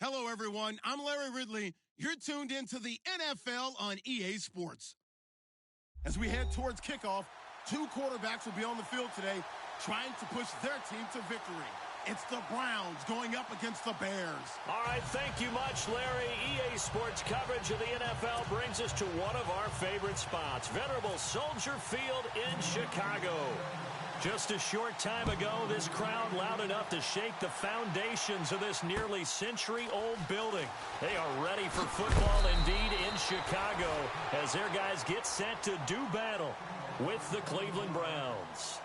Hello, everyone. I'm Larry Ridley. You're tuned into the NFL on EA Sports. As we head towards kickoff, two quarterbacks will be on the field today trying to push their team to victory. It's the Browns going up against the Bears. All right, thank you much, Larry. EA Sports coverage of the NFL brings us to one of our favorite spots, venerable Soldier Field in Chicago. Just a short time ago, this crowd loud enough to shake the foundations of this nearly century-old building. They are ready for football indeed in Chicago as their guys get set to do battle with the Cleveland Browns.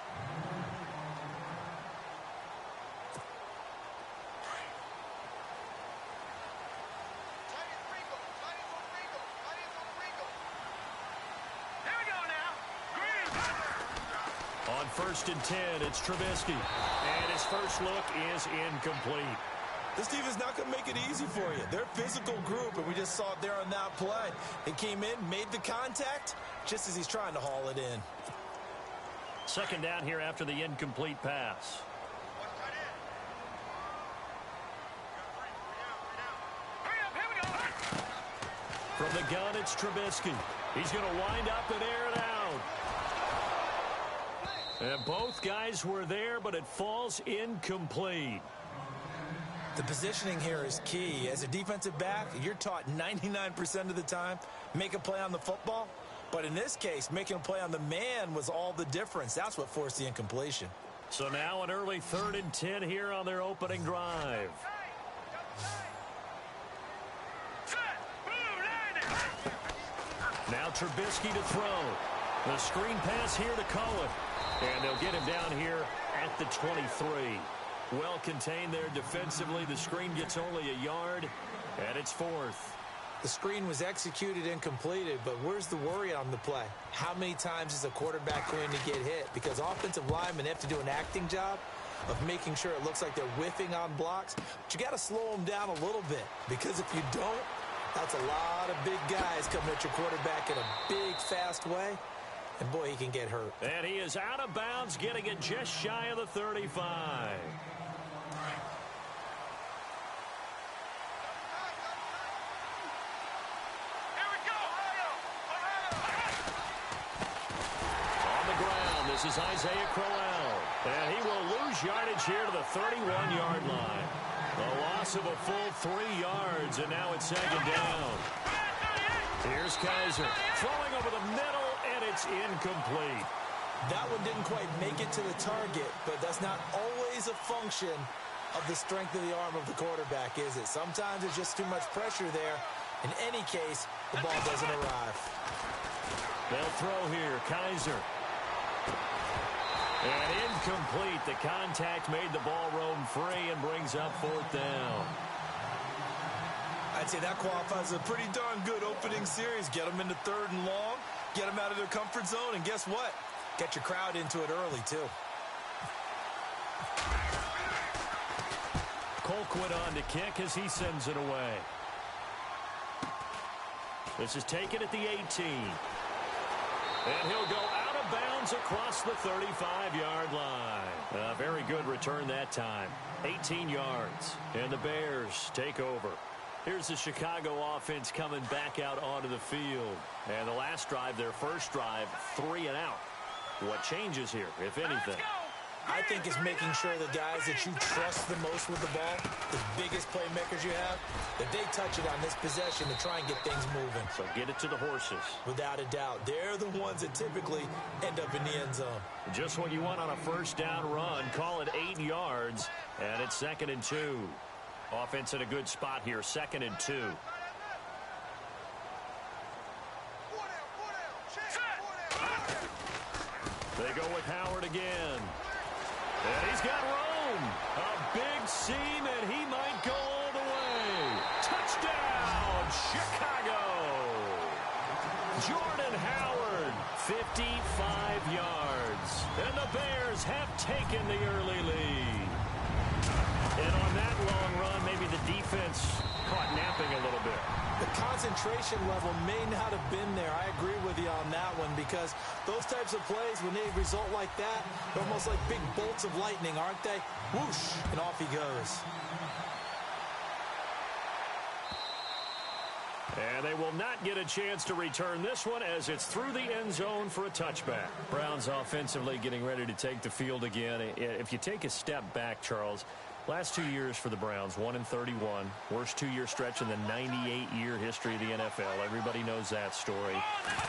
On 1st and 10, it's Trubisky. And his first look is incomplete. This team is not going to make it easy for you. They're a physical group, and we just saw it there on that play. They came in, made the contact, just as he's trying to haul it in. Second down here after the incomplete pass. From the gun, it's Trubisky. He's going to wind up and air it out. And both guys were there, but it falls incomplete. The positioning here is key. As a defensive back, you're taught 99% of the time, make a play on the football. But in this case, making a play on the man was all the difference. That's what forced the incompletion. So now an early 3rd and 10 here on their opening drive. Now Trubisky to throw. The screen pass here to Cohen. And they'll get him down here at the 23. Well contained there defensively. The screen gets only a yard, and it's 4th. The screen was executed and completed, but where's the worry on the play? How many times is a quarterback going to get hit? Because offensive linemen have to do an acting job of making sure it looks like they're whiffing on blocks. But you got to slow them down a little bit, because if you don't, that's a lot of big guys coming at your quarterback in a big, fast way. And, boy, he can get hurt. And he is out of bounds, getting it just shy of the 35. On the ground, this is Isaiah Crowell. And he will lose yardage here to the 31-yard line. A loss of a full 3 yards, and now it's 2nd down. Here's Kaiser throwing over the middle, and it's incomplete. That one didn't quite make it to the target, but that's not always a function of the strength of the arm of the quarterback, is it? Sometimes it's just too much pressure there. In any case, the ball doesn't arrive. They'll throw here. Kaiser. And incomplete. The contact made the ball roam free and brings up 4th down. I'd say that qualifies as a pretty darn good opening series. Get them into 3rd and long, get them out of their comfort zone, and guess what? Get your crowd into it early, too. Colquitt on to kick as he sends it away. This is taken at the 18. And he'll go out of bounds across the 35-yard line. A very good return that time. 18 yards. And the Bears take over. Here's the Chicago offense coming back out onto the field. And the last drive, their first drive, 3 and out. What changes here, if anything? I think it's making sure the guys that you trust the most with the ball, the biggest playmakers you have, that they touch it on this possession to try and get things moving. So get it to the horses. Without a doubt. They're the ones that typically end up in the end zone. Just what you want on a first down run. Call it 8 yards, and it's 2nd and 2. Offense in a good spot here, 2nd and 2. They go with Howard again. And he's got room. A big seam, and he might go all the way. Touchdown, Chicago. Jordan Howard, 55 yards. And the Bears have taken the early lead. And on that long run, maybe the defense caught napping a little bit. The concentration level may not have been there. I agree with you on that one, because those types of plays, when they result like that, they're almost like big bolts of lightning, aren't they? Whoosh, and off he goes. And they will not get a chance to return this one as it's through the end zone for a touchback. Browns offensively getting ready to take the field again. If you take a step back, Charles, last 2 years for the Browns, 1-31. Worst two-year stretch in the 98-year history of the NFL. Everybody knows that story.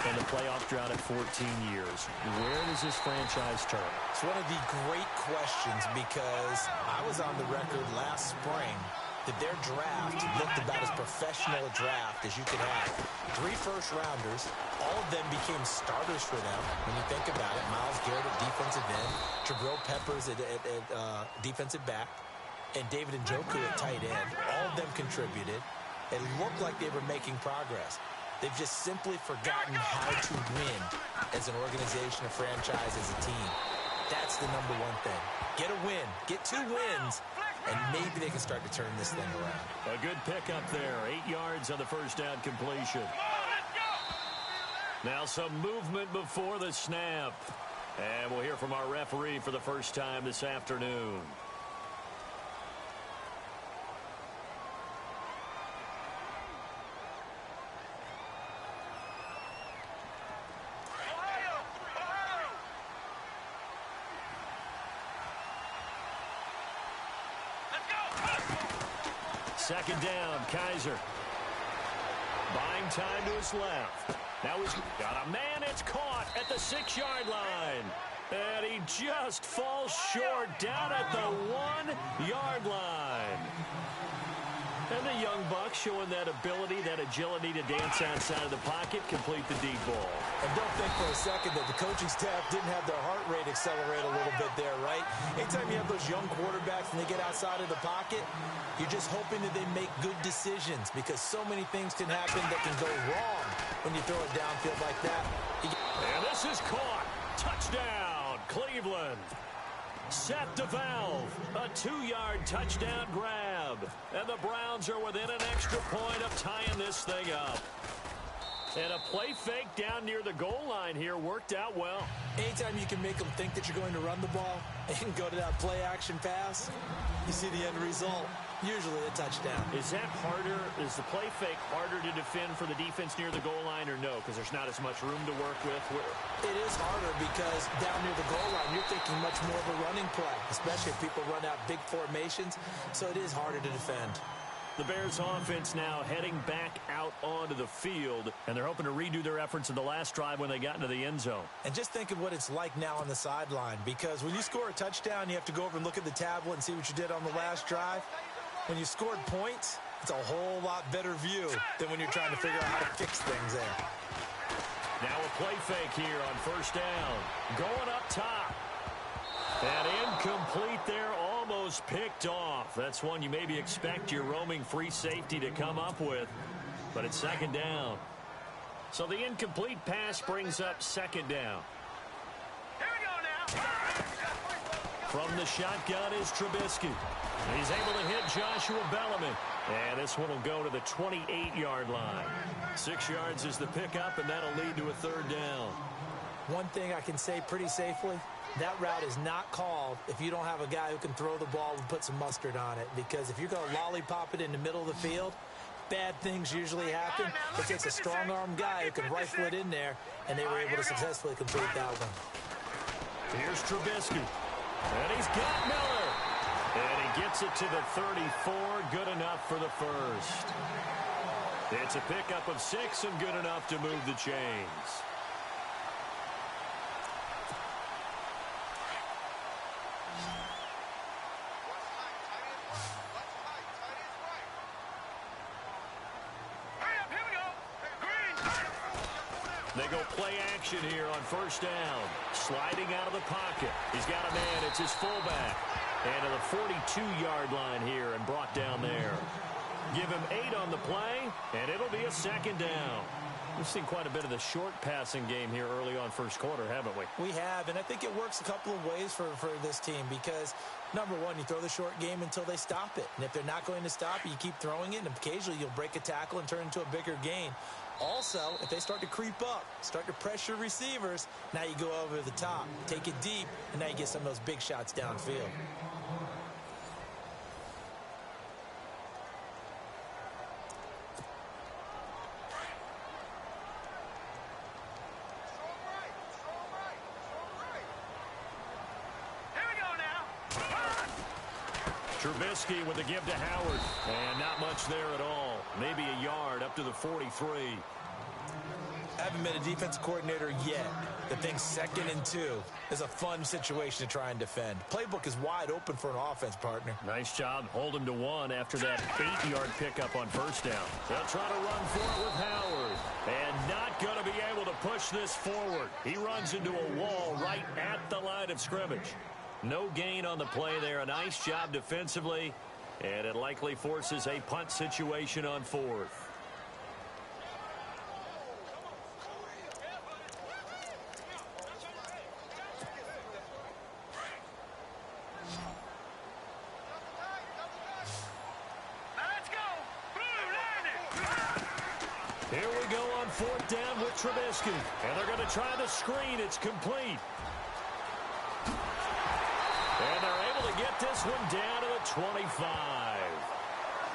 And the playoff drought at 14 years. Where does this franchise turn? It's one of the great questions because I was on the record last spring that their draft looked about as professional a draft as you could have. 3 first-rounders, all of them became starters for them. When you think about it, Myles Garrett at defensive end, Jabril Peppers at defensive back, and David Njoku at tight end. All of them contributed. It looked like they were making progress. They've just simply forgotten how to win as an organization, a franchise, as a team. That's the number one thing. Get a win. Get 2 wins. And maybe they can start to turn this thing around. A good pickup there. 8 yards on the first down completion. Now some movement before the snap. And we'll hear from our referee for the first time this afternoon. Second down, Kaiser. Buying time to his left. Now he's got a man. It's caught at the 6-yard line. And he just falls short down at the 1-yard line. And the young buck showing that ability, that agility to dance outside of the pocket, complete the deep ball. And don't think for a second that the coaching staff didn't have their heart rate accelerate a little bit there, right? Anytime you have those young quarterbacks and they get outside of the pocket, you're just hoping that they make good decisions because so many things can happen that can go wrong when you throw it downfield like that. And this is caught. Touchdown, Cleveland. Set to valve. A 2-yard touchdown grab. And the Browns are within an extra point of tying this thing up. And a play fake down near the goal line here worked out well. Anytime you can make them think that you're going to run the ball and go to that play-action pass, you see the end result. Usually a touchdown. Is that harder? Is the play fake harder to defend for the defense near the goal line or no? Because there's not as much room to work with? It is harder because down near the goal line, you're thinking much more of a running play, especially if people run out big formations. So it is harder to defend. The Bears offense now heading back out onto the field, and they're hoping to redo their efforts in the last drive when they got into the end zone. And just think of what it's like now on the sideline, because when you score a touchdown, you have to go over and look at the tablet and see what you did on the last drive. When you scored points, it's a whole lot better view than when you're trying to figure out how to fix things there. Now a play fake here on first down. Going up top. And incomplete there, almost picked off. That's one you maybe expect your roaming free safety to come up with. But it's second down. So the incomplete pass brings up second down. Here we go now. From the shotgun is Trubisky. He's able to hit Joshua Bellamy. And this one will go to the 28-yard line. 6 yards is the pickup, and that'll lead to a third down. One thing I can say pretty safely, that route is not called if you don't have a guy who can throw the ball and put some mustard on it. Because if you're going to lollipop it in the middle of the field, bad things usually happen. It takes a strong-arm guy who can rifle it in there, and they were able to successfully complete that one. Here's Trubisky. And he's got Miller. And he gets it to the 34. Good enough for the first. It's a pickup of 6 and good enough to move the chains. They go play action here on first down. Sliding out of the pocket. He's got a man. It's his fullback. And to the 42-yard line here and brought down there. Give him 8 on the play, and it'll be a second down. We've seen quite a bit of the short passing game here early on first quarter, haven't we? We have, and I think it works a couple of ways for this team because, number one, you throw the short game until they stop it. And if they're not going to stop it, you keep throwing it, and occasionally you'll break a tackle and turn into a bigger gain. Also, if they start to creep up, start to pressure receivers, now you go over the top, take it deep, and now you get some of those big shots downfield. Trubisky with the give to Howard. And not much there at all. Maybe a yard up to the 43. I haven't been a defensive coordinator yet that thinks 2nd and 2 is a fun situation to try and defend. Playbook is wide open for an offense, partner. Nice job. Hold him to 1 after that 8-yard pickup on first down. They'll try to run for it with Howard. And not going to be able to push this forward. He runs into a wall right at the line of scrimmage. No gain on the play there. A nice job defensively. And it likely forces a punt situation on 4th. Here we go on 4th down with Trubisky. And they're going to try the screen. It's complete. And they're able to get this one down to the 25.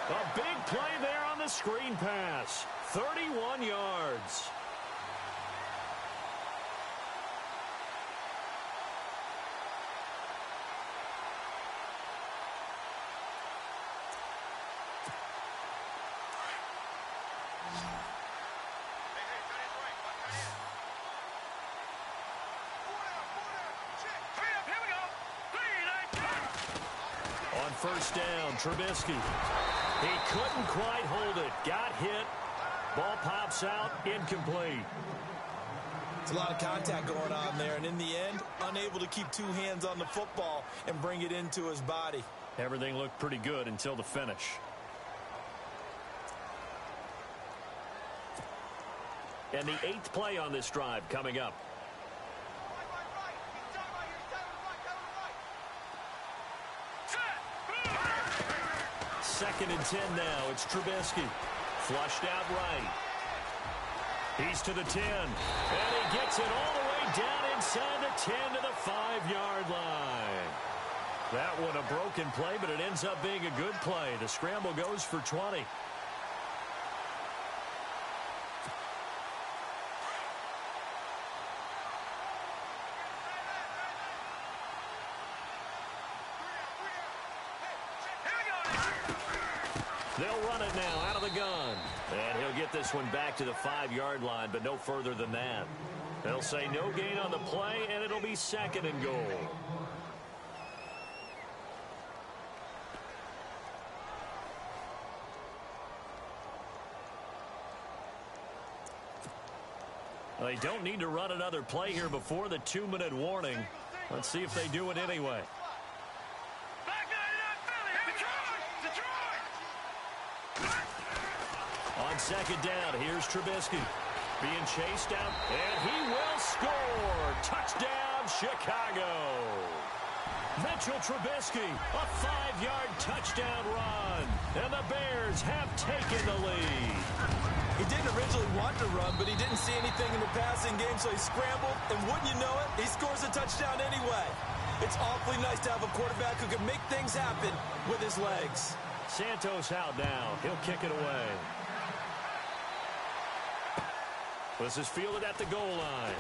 A big play there on the screen pass. 31 yards. On first down, Trubisky. He couldn't quite hold it. Got hit. Ball pops out. Incomplete. It's a lot of contact going on there, and in the end, unable to keep 2 hands on the football and bring it into his body. Everything looked pretty good until the finish. And the 8th play on this drive coming up. 2nd and 10 now. It's Trubisky. Flushed out right. He's to the 10. And he gets it all the way down inside the 10 to the 5-yard line. That one a broken play, but it ends up being a good play. The scramble goes for 20. They'll run it now out of the gun. And he'll get this one back to the 5-yard line, but no further than that. They'll say no gain on the play, and it'll be 2nd and goal. They don't need to run another play here before the 2-minute warning. Let's see if they do it anyway. On 2nd down, here's Trubisky. Being chased out, and he will score. Touchdown, Chicago. Mitchell Trubisky, a 5-yard touchdown run. And the Bears have taken the lead. He didn't originally want to run, but he didn't see anything in the passing game, so he scrambled, and wouldn't you know it, he scores a touchdown anyway. It's awfully nice to have a quarterback who can make things happen with his legs. Santos out now. He'll kick it away. This is fielded at the goal line.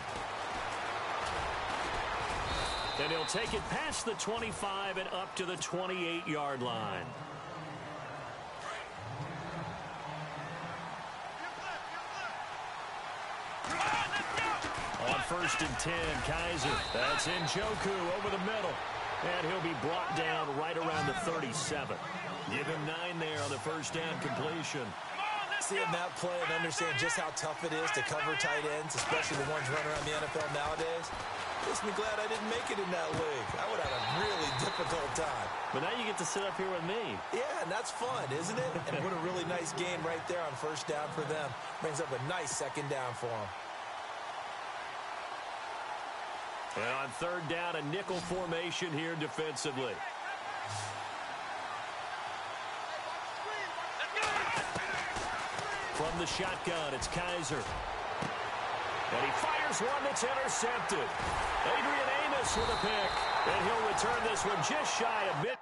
And he'll take it past the 25 and up to the 28-yard line. On 1st and 10, Kaiser. That's Njoku over the middle. And he'll be brought down right around the 37. Give him 9 there on the first down completion. Seeing that play and understand just how tough it is to cover tight ends, especially the ones running around the NFL nowadays, makes me glad I didn't make it in that league. I would have a really difficult time. But now you get to sit up here with me. Yeah, and that's fun, isn't it? And what a really nice game right there on first down for them. Brings up a nice 2nd down for them. And on 3rd down, a nickel formation here defensively. From the shotgun, it's Kaiser. And he fires one that's intercepted. Adrian Amos with a pick. And he'll return this one just shy of mid.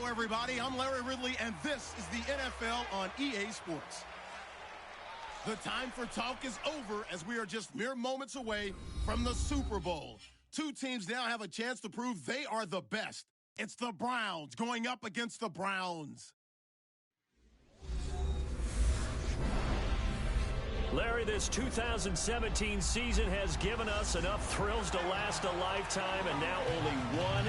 Hello, everybody. I'm Larry Ridley, and this is the NFL on EA Sports. The time for talk is over as we are just mere moments away from the Super Bowl. Two teams now have a chance to prove they are the best. It's the Browns going up against the Browns. Larry, this 2017 season has given us enough thrills to last a lifetime, and now only one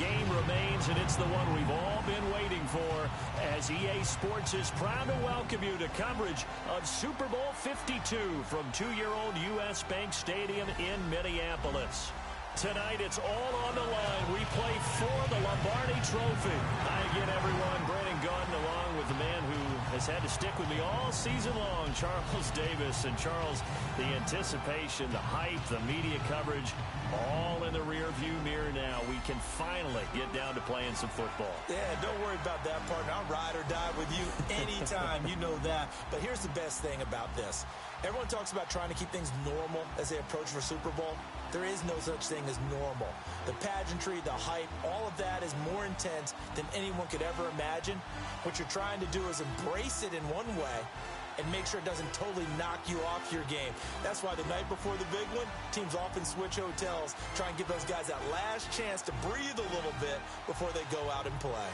game remains, and it's the one we've all been waiting for, as EA Sports is proud to welcome you to coverage of Super Bowl 52 from two-year-old U.S. Bank Stadium in Minneapolis. Tonight, it's all on the line. We play for the Lombardi Trophy. Hi again, everyone. Brandon Gunn, along with the man who has had to stick with me all season long, Charles Davis. And Charles, the anticipation, the hype, the media coverage, all in the rearview mirror now. We can finally get down to playing some football. Yeah, don't worry about that, partner. I'll ride or die with you anytime. You know that. But here's the best thing about this. Everyone talks about trying to keep things normal as they approach for Super Bowl. There is no such thing as normal. The pageantry, the hype, all of that is more intense than anyone could ever imagine. What you're trying to do is embrace it in one way and make sure it doesn't totally knock you off your game. That's why the night before the big one, teams often switch hotels, try and give those guys that last chance to breathe a little bit before they go out and play.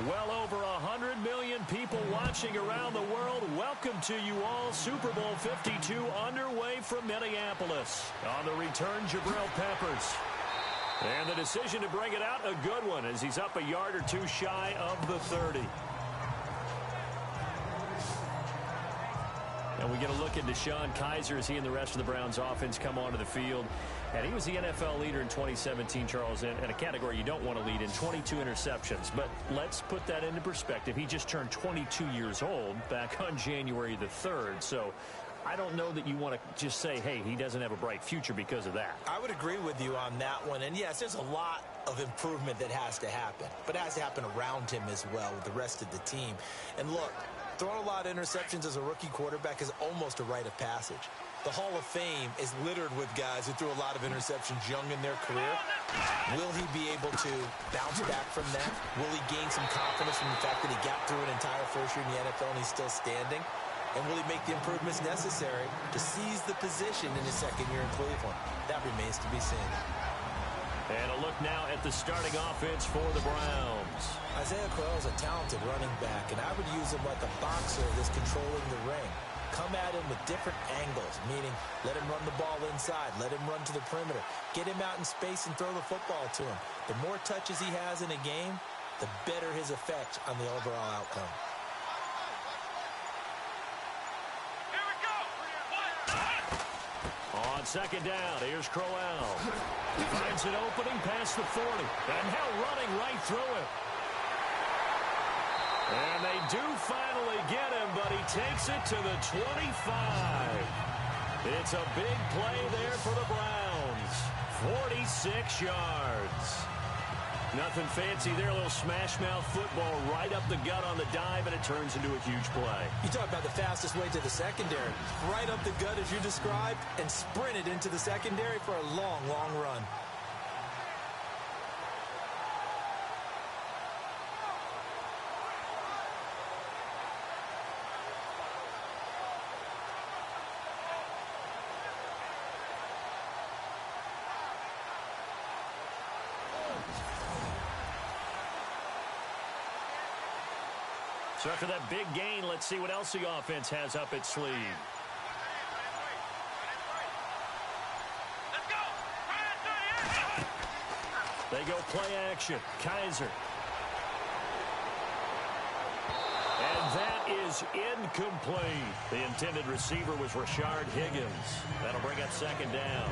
Well over 100 million people watching around the world. Welcome to you all. Super Bowl 52 underway from Minneapolis. On the return, Jabril Peppers. And the decision to bring it out, a good one, as he's up a yard or two shy of the 30. And we get a look at DeShone Kizer as he and the rest of the Browns offense come onto the field. And he was the NFL leader in 2017, Charles, in a category you don't want to lead in, 22 interceptions. But let's put that into perspective. He just turned 22 years old back on January the 3rd. So I don't know that you want to just say, hey, he doesn't have a bright future because of that. I would agree with you on that one. And, yes, there's a lot of improvement that has to happen. But it has to happen around him as well with the rest of the team. And, look, throwing a lot of interceptions as a rookie quarterback is almost a rite of passage. The Hall of Fame is littered with guys who threw a lot of interceptions young in their career. Will he be able to bounce back from that? Will he gain some confidence from the fact that he got through an entire first year in the NFL and he's still standing? And will he make the improvements necessary to seize the position in his second year in Cleveland? That remains to be seen. And a look now at the starting offense for the Browns. Isaiah Crowell is a talented running back, and I would use him like a boxer that's controlling the ring. Come at him with different angles, meaning let him run the ball inside, let him run to the perimeter, get him out in space and throw the football to him. The more touches he has in a game, the better his effect on the overall outcome. Here we go. On second down, here's Crowell. Finds an opening past the 40, and now running right through it. And they do finally get him, but he takes it to the 25. It's a big play there for the Browns. 46 yards. Nothing fancy there. A little smash-mouth football right up the gut on the dive, and it turns into a huge play. You talk about the fastest way to the secondary. Right up the gut as you described, and sprinted into the secondary for a long, long run. So after that big gain, let's see what else the offense has up its sleeve. Let's go. They go play action. Kaiser. And that is incomplete. The intended receiver was Rashard Higgins. That'll bring up second down.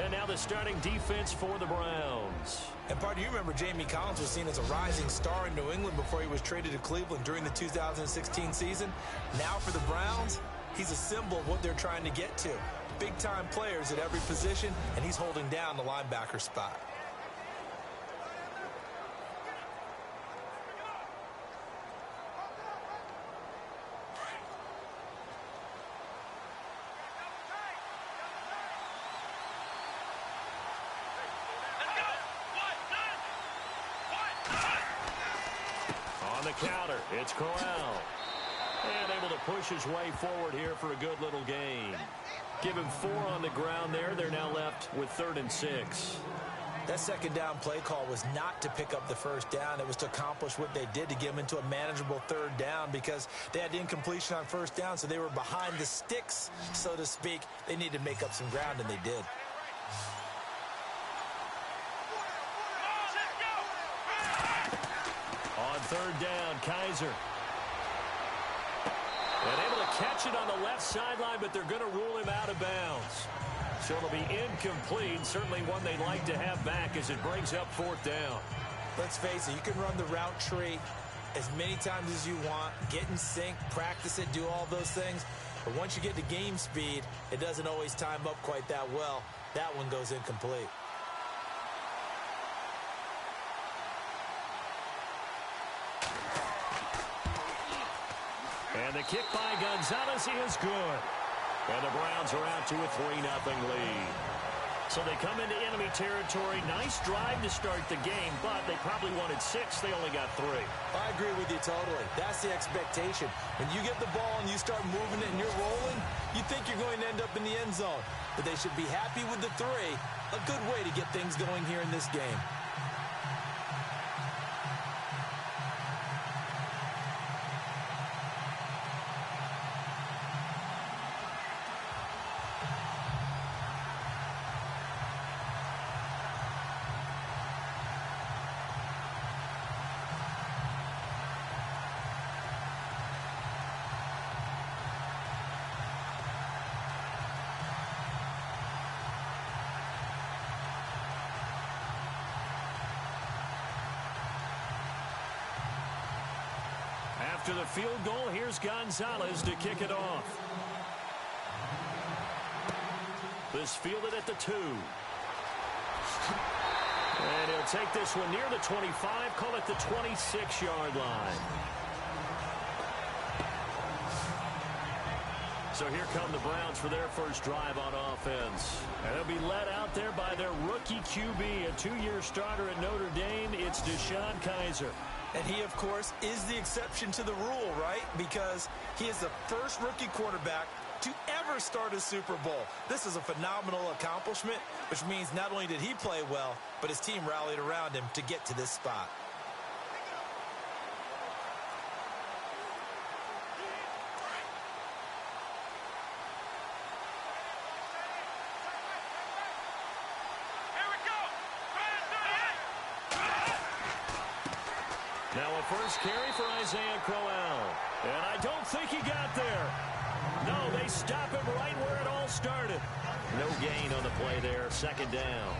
And now the starting defense for the Browns. And, Party, you remember Jamie Collins was seen as a rising star in New England before he was traded to Cleveland during the 2016 season. Now for the Browns, he's a symbol of what they're trying to get to. Big-time players at every position, and he's holding down the linebacker spot. On the counter, it's Corral. And able to push his way forward here for a good little gain. Give him 4 on the ground there. They're now left with 3rd and 6. That second down play call was not to pick up the first down. It was to accomplish what they did to get them into a manageable 3rd down because they had incompletion on first down, so they were behind the sticks, so to speak. They needed to make up some ground, and they did. On 3rd down, Kaiser. And able to catch it on the left sideline, but they're going to rule him out of bounds. So it'll be incomplete. Certainly one they'd like to have back as it brings up 4th down. Let's face it, you can run the route tree as many times as you want, get in sync, practice it, do all those things. But once you get to game speed, it doesn't always time up quite that well. That one goes incomplete. And the kick by Gonzalez is good. And the Browns are out to a 3-0 lead. So they come into enemy territory. Nice drive to start the game, but they probably wanted 6. They only got 3. I agree with you totally. That's the expectation. When you get the ball and you start moving it and you're rolling, you think you're going to end up in the end zone. But they should be happy with the 3. A good way to get things going here in this game. After the field goal, here's Gonzalez to kick it off. This fielded at the 2. And he'll take this one near the 25, call it the 26-yard line. So here come the Browns for their first drive on offense. And they'll be led out there by their rookie QB, a 2-year starter at Notre Dame. It's Deshaun Kaiser. And he, of course, is the exception to the rule, right? Because he is the first rookie quarterback to ever start a Super Bowl. This is a phenomenal accomplishment, which means not only did he play well, but his team rallied around him to get to this spot. Now a first carry for Isaiah Crowell. And I don't think he got there. No, they stop him right where it all started. No gain on the play there. 2nd down.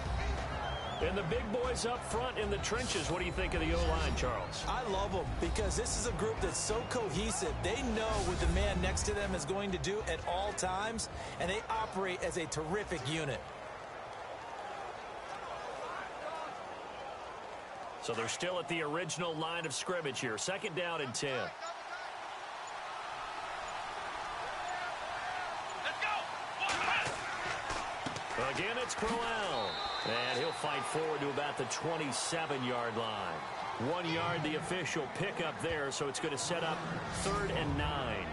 And the big boys up front in the trenches. What do you think of the O-line, Charles? I love them because this is a group that's so cohesive. They know what the man next to them is going to do at all times, and they operate as a terrific unit. So they're still at the original line of scrimmage here. 2nd down and 10. Let's go. Again, it's Crowell. And he'll fight forward to about the 27-yard line. 1 yard, the official pickup there, so it's going to set up 3rd and 9.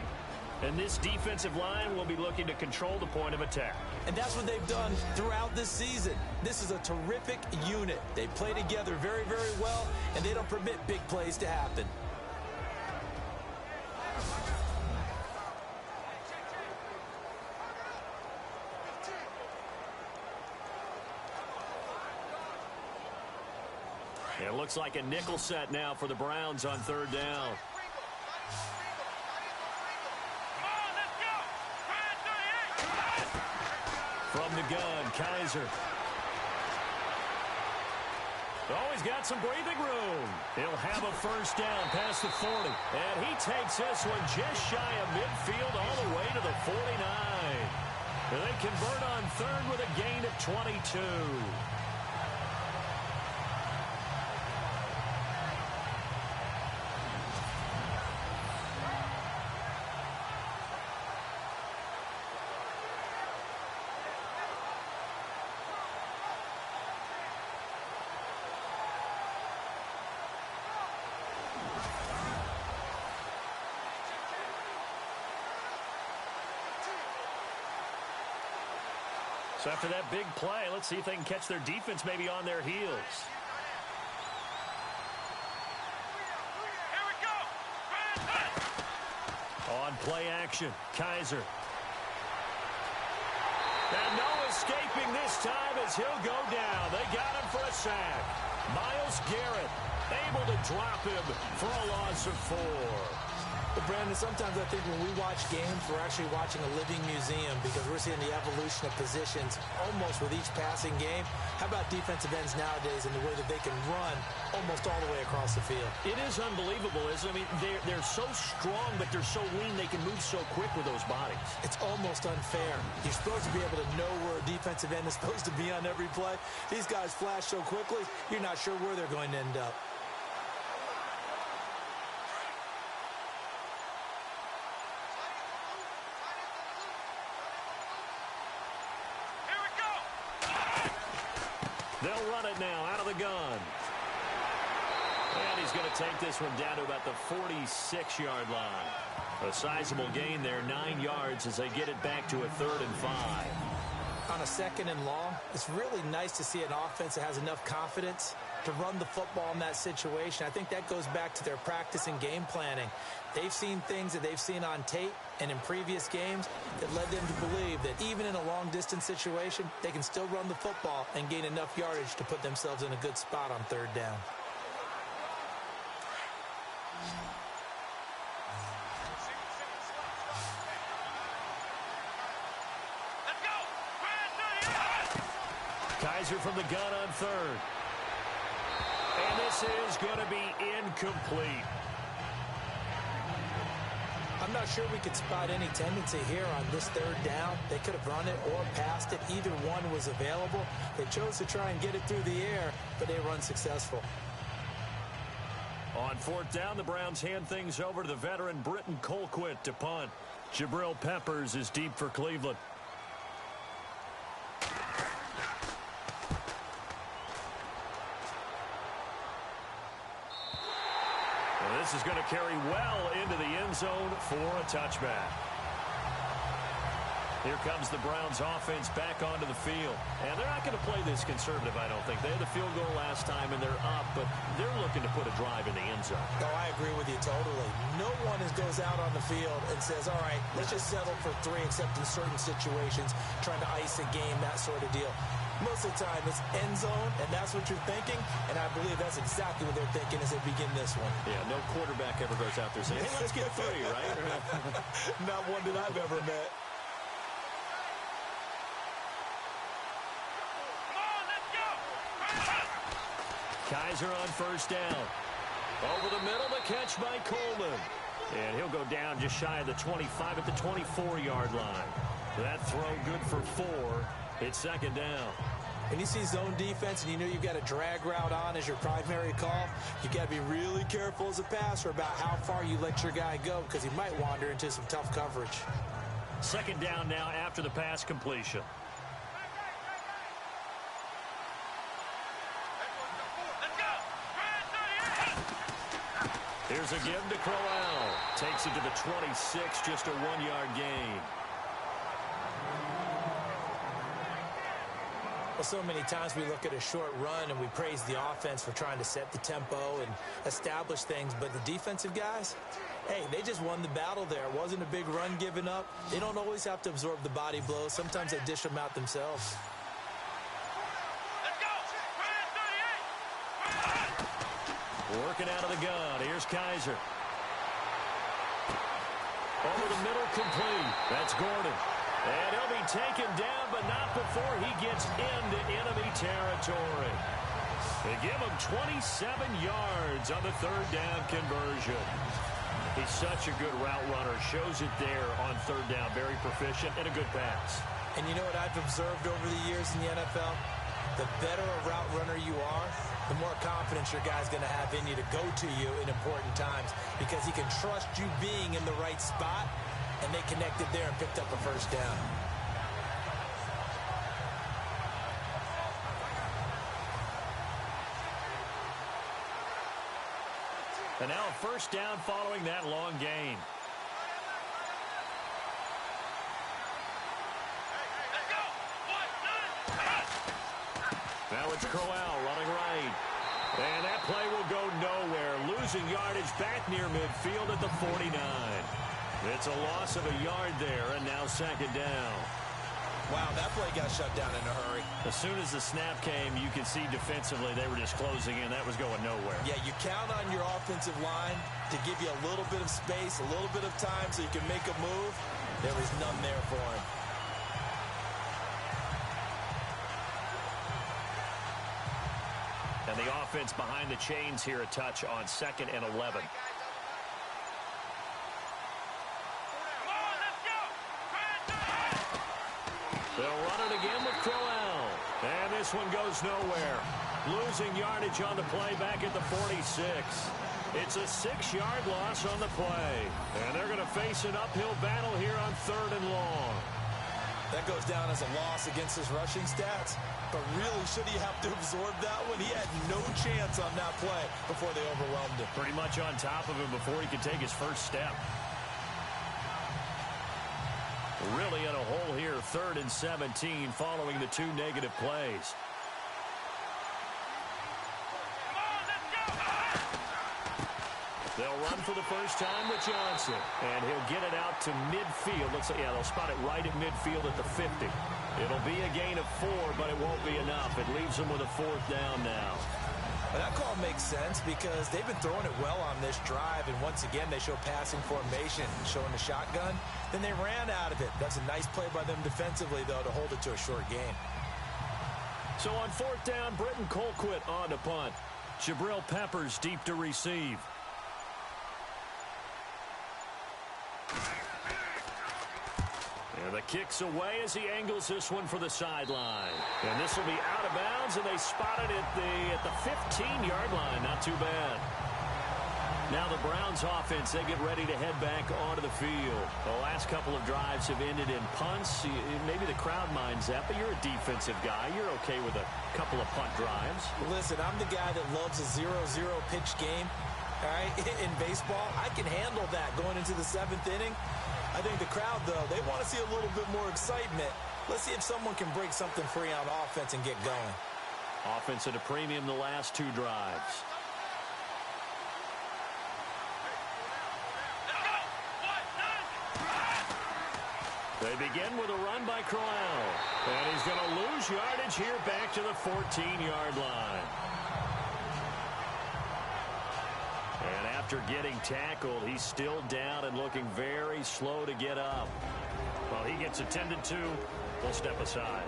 And this defensive line will be looking to control the point of attack. And that's what they've done throughout this season. This is a terrific unit. They play together very, very well, and they don't permit big plays to happen. Looks like a nickel set now for the Browns on third down. From the gun, Kaiser. Oh, he's got some breathing room. He'll have a first down past the 40. And he takes this one just shy of midfield all the way to the 49. And they convert on third with a gain of 22. So after that big play, let's see if they can catch their defense maybe on their heels. Here we go. On play action, Kaiser. And no escaping this time as he'll go down. They got him for a sack. Myles Garrett able to drop him for a loss of 4. But Brandon, sometimes I think when we watch games, we're actually watching a living museum because we're seeing the evolution of positions almost with each passing game. How about defensive ends nowadays and the way that they can run almost all the way across the field? It is unbelievable, isn't it? I mean, they're so strong, but they're so lean. They can move so quick with those bodies. It's almost unfair. You're supposed to be able to know where a defensive end is supposed to be on every play. These guys flash so quickly, you're not sure where they're going to end up. They'll run it now out of the gun. And he's going to take this one down to about the 46-yard line. A sizable gain there, 9 yards as they get it back to a 3rd and 5. On a 2nd and long, it's really nice to see an offense that has enough confidence to run the football in that situation. I think that goes back to their practice and game planning. They've seen things that they've seen on tape and in previous games that led them to believe that even in a long-distance situation, they can still run the football and gain enough yardage to put themselves in a good spot on 3rd down. Kaiser from the gun on 3rd. And this is going to be incomplete. I'm not sure we could spot any tendency here on this 3rd down. They could have run it or passed it. Either one was available. They chose to try and get it through the air, but they were unsuccessful. On 4th down, the Browns hand things over to the veteran Britton Colquitt to punt. Jabril Peppers is deep for Cleveland. This is going to carry well into the end zone for a touchback. Here comes the Browns offense back onto the field. And they're not going to play this conservative, I don't think. They had the field goal last time, and they're up, but they're looking to put a drive in the end zone. Oh, I agree with you totally. No one goes out on the field and says, all right, let's just settle for 3, except in certain situations, trying to ice a game, that sort of deal. Most of the time, it's end zone, and that's what you're thinking, and I believe that's exactly what they're thinking as they begin this one. Yeah, no quarterback ever goes out there saying, hey, let's get 3, right? Not one that I've ever met. Kaiser on 1st down. Over the middle, the catch by Coleman. And he'll go down just shy of the 25 at the 24-yard line. That throw good for 4. It's 2nd down. When you see zone defense and you know you've got a drag route on as your primary call, you've got to be really careful as a passer about how far you let your guy go because he might wander into some tough coverage. 2nd down now after the pass completion. Here's a give to Crowell. Takes it to the 26, just a 1-yard gain. Well, so many times we look at a short run and we praise the offense for trying to set the tempo and establish things, but the defensive guys, hey, they just won the battle there. It wasn't a big run given up. They don't always have to absorb the body blows. Sometimes they dish them out themselves. Working out of the gun. Here's Kaiser. Over the middle, complete. That's Gordon. And he'll be taken down, but not before he gets into enemy territory. They give him 27 yards on the third down conversion. He's such a good route runner. Shows it there on third down. Very proficient and a good pass. And you know what I've observed over the years in the NFL? The better a route runner you are, the more confidence your guy's going to have in you to go to you in important times because he can trust you being in the right spot, and they connected there and picked up a first down. And now a first down following that long gain. Now it's Crowell running right. And that play will go nowhere. Losing yardage back near midfield at the 49. It's a loss of a yard there, and now second down. Wow, that play got shut down in a hurry. As soon as the snap came, you could see defensively they were just closing in. That was going nowhere. Yeah, you count on your offensive line to give you a little bit of space, a little bit of time so you can make a move. There was none there for him. And the offense behind the chains here a touch on 2nd and 11. They'll run it again with Crowell. And this one goes nowhere. Losing yardage on the play back at the 46. It's a 6-yard loss on the play. And they're going to face an uphill battle here on 3rd and long. That goes down as a loss against his rushing stats. But really, should he have to absorb that one? He had no chance on that play before they overwhelmed him. Pretty much on top of him before he could take his first step. Really in a hole here, 3rd and 17 following the 2 negative plays. They'll run for the first time with Johnson. And he'll get it out to midfield. Looks like, yeah, they'll spot it right at midfield at the 50. It'll be a gain of 4, but it won't be enough. It leaves them with a 4th down now. Well, that call makes sense because they've been throwing it well on this drive. And once again, they show passing formation, showing the shotgun. Then they ran out of it. That's a nice play by them defensively, though, to hold it to a short game. So on 4th down, Britton Colquitt on to punt. Jabril Peppers deep to receive. And the kick's away as he angles this one for the sideline. And this will be out of bounds, and they spot it at the 15-yard line. Not too bad. Now the Browns offense, they get ready to head back onto the field. The last couple of drives have ended in punts. Maybe the crowd minds that, but you're a defensive guy. You're okay with a couple of punt drives. Listen, I'm the guy that loves a 0-0 pitch game. All right, in baseball, I can handle that going into the 7th inning. I think the crowd, though, they want to see a little bit more excitement. Let's see if someone can break something free on offense and get going. Offense at a premium the last 2 drives. They begin with a run by Crowell. And he's going to lose yardage here back to the 14-yard line. And after getting tackled, he's still down and looking very slow to get up. Well, he gets attended to. We'll step aside.